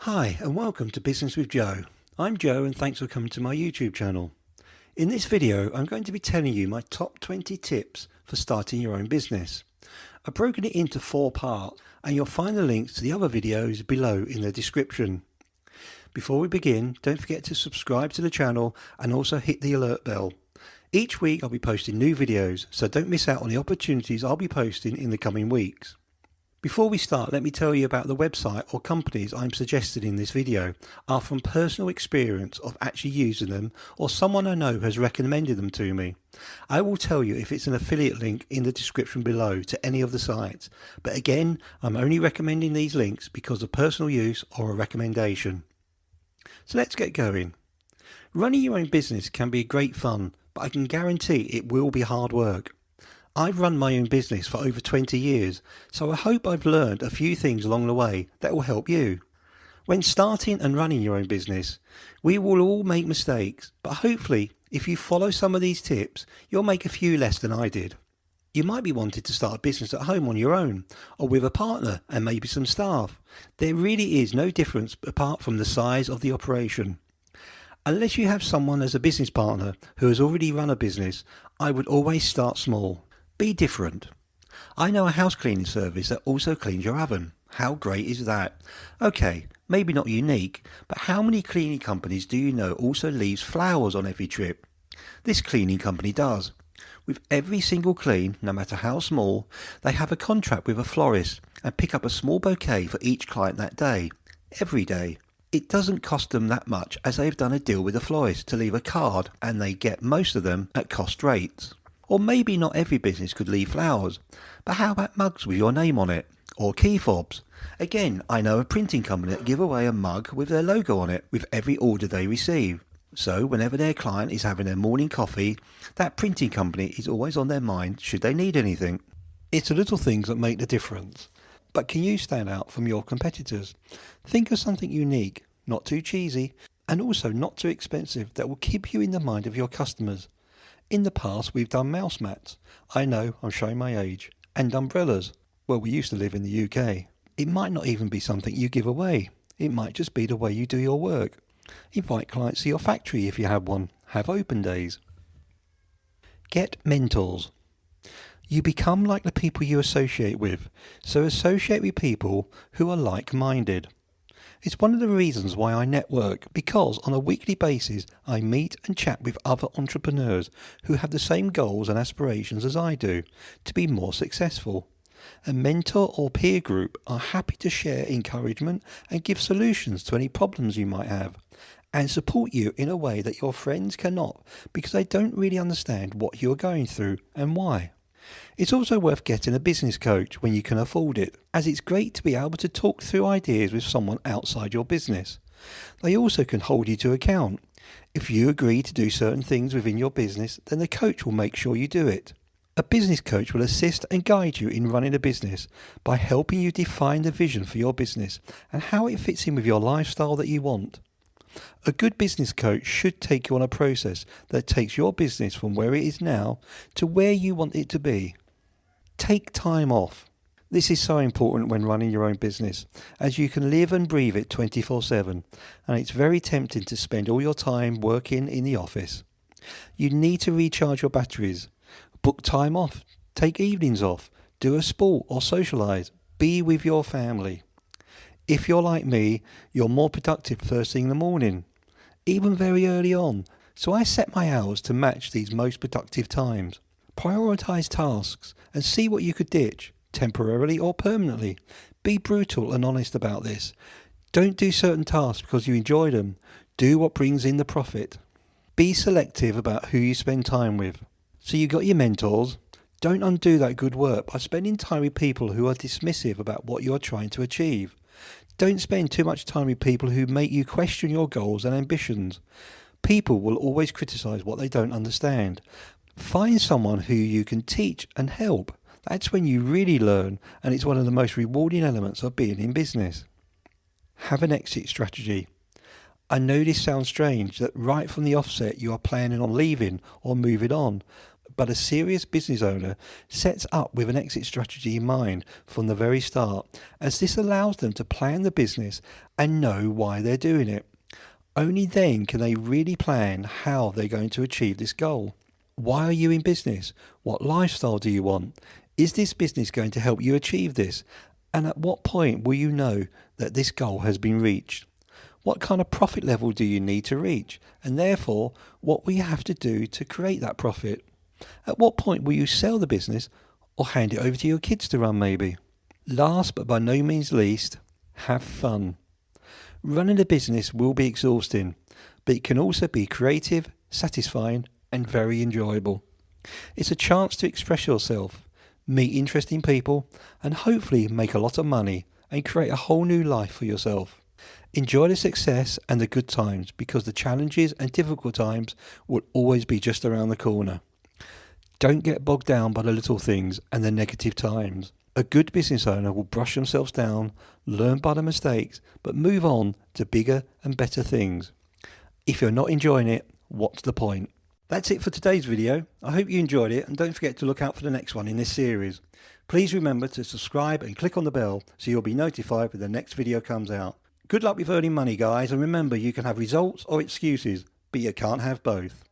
Hi and welcome to Business with Joe. I'm Joe and thanks for coming to my YouTube channel. In this video I'm going to be telling you my top 20 tips for starting your own business. I've broken it into 4 parts and you'll find the links to the other videos below in the description. Before we begin, don't forget to subscribe to the channel and also hit the alert bell. Each week I'll be posting new videos, so don't miss out on the opportunities I'll be posting in the coming weeks. Before we start, let me tell you about the website or companies I'm suggesting in this video are from personal experience of actually using them or someone I know has recommended them to me. I will tell you if it's an affiliate link in the description below to any of the sites, but again, I'm only recommending these links because of personal use or a recommendation. So let's get going. Running your own business can be great fun, but I can guarantee it will be hard work. I've run my own business for over 20 years, so I hope I've learned a few things along the way that will help you. When starting and running your own business, we will all make mistakes, but hopefully if you follow some of these tips, you'll make a few less than I did. You might be wanting to start a business at home on your own, or with a partner and maybe some staff. There really is no difference apart from the size of the operation. Unless you have someone as a business partner who has already run a business, I would always start small. Be different. I know a house cleaning service that also cleans your oven. How great is that? Okay, maybe not unique, but how many cleaning companies do you know also leaves flowers on every trip? This cleaning company does. With every single clean, no matter how small, they have a contract with a florist and pick up a small bouquet for each client that day, every day. It doesn't cost them that much as they've done a deal with a florist to leave a card and they get most of them at cost rates. Or maybe not every business could leave flowers, but how about mugs with your name on it? Or key fobs? Again, I know a printing company that give away a mug with their logo on it with every order they receive. So whenever their client is having their morning coffee, that printing company is always on their mind should they need anything. It's the little things that make the difference. But can you stand out from your competitors? Think of something unique, not too cheesy, and also not too expensive that will keep you in the mind of your customers. In the past, we've done mouse mats. I know, I'm showing my age. And umbrellas. Well, we used to live in the UK. It might not even be something you give away. It might just be the way you do your work. Invite clients to your factory if you have one. Have open days. Get mentors. You become like the people you associate with, so associate with people who are like-minded. It's one of the reasons why I network, because on a weekly basis I meet and chat with other entrepreneurs who have the same goals and aspirations as I do, to be more successful. A mentor or peer group are happy to share encouragement and give solutions to any problems you might have, and support you in a way that your friends cannot because they don't really understand what you're going through and why. It's also worth getting a business coach when you can afford it, as it's great to be able to talk through ideas with someone outside your business. They also can hold you to account. If you agree to do certain things within your business, then the coach will make sure you do it. A business coach will assist and guide you in running a business by helping you define the vision for your business and how it fits in with your lifestyle that you want. A good business coach should take you on a process that takes your business from where it is now to where you want it to be. Take time off. This is so important when running your own business, as you can live and breathe it 24/7, and it's very tempting to spend all your time working in the office. You need to recharge your batteries. Book time off. Take evenings off. Do a sport or socialise. Be with your family. If you're like me, you're more productive first thing in the morning, even very early on, so I set my hours to match these most productive times. Prioritise tasks and see what you could ditch, temporarily or permanently. Be brutal and honest about this. Don't do certain tasks because you enjoy them. Do what brings in the profit. Be selective about who you spend time with. So you got your mentors. Don't undo that good work by spending time with people who are dismissive about what you are trying to achieve. Don't spend too much time with people who make you question your goals and ambitions. People will always criticise what they don't understand. Find someone who you can teach and help. That's when you really learn, and it's one of the most rewarding elements of being in business. Have an exit strategy. I know this sounds strange that right from the offset you are planning on leaving or moving on. But a serious business owner sets up with an exit strategy in mind from the very start, as this allows them to plan the business and know why they're doing it. Only then can they really plan how they're going to achieve this goal. Why are you in business? What lifestyle do you want? Is this business going to help you achieve this? And at what point will you know that this goal has been reached? What kind of profit level do you need to reach? And therefore, what will you have to do to create that profit? At what point will you sell the business or hand it over to your kids to run maybe? Last but by no means least, have fun. Running a business will be exhausting, but it can also be creative, satisfying and very enjoyable. It's a chance to express yourself, meet interesting people and hopefully make a lot of money and create a whole new life for yourself. Enjoy the success and the good times, because the challenges and difficult times will always be just around the corner. Don't get bogged down by the little things and the negative times. A good business owner will brush themselves down, learn by the mistakes, but move on to bigger and better things. If you're not enjoying it, what's the point? That's it for today's video. I hope you enjoyed it, and don't forget to look out for the next one in this series. Please remember to subscribe and click on the bell so you'll be notified when the next video comes out. Good luck with earning money, guys, and remember, you can have results or excuses, but you can't have both.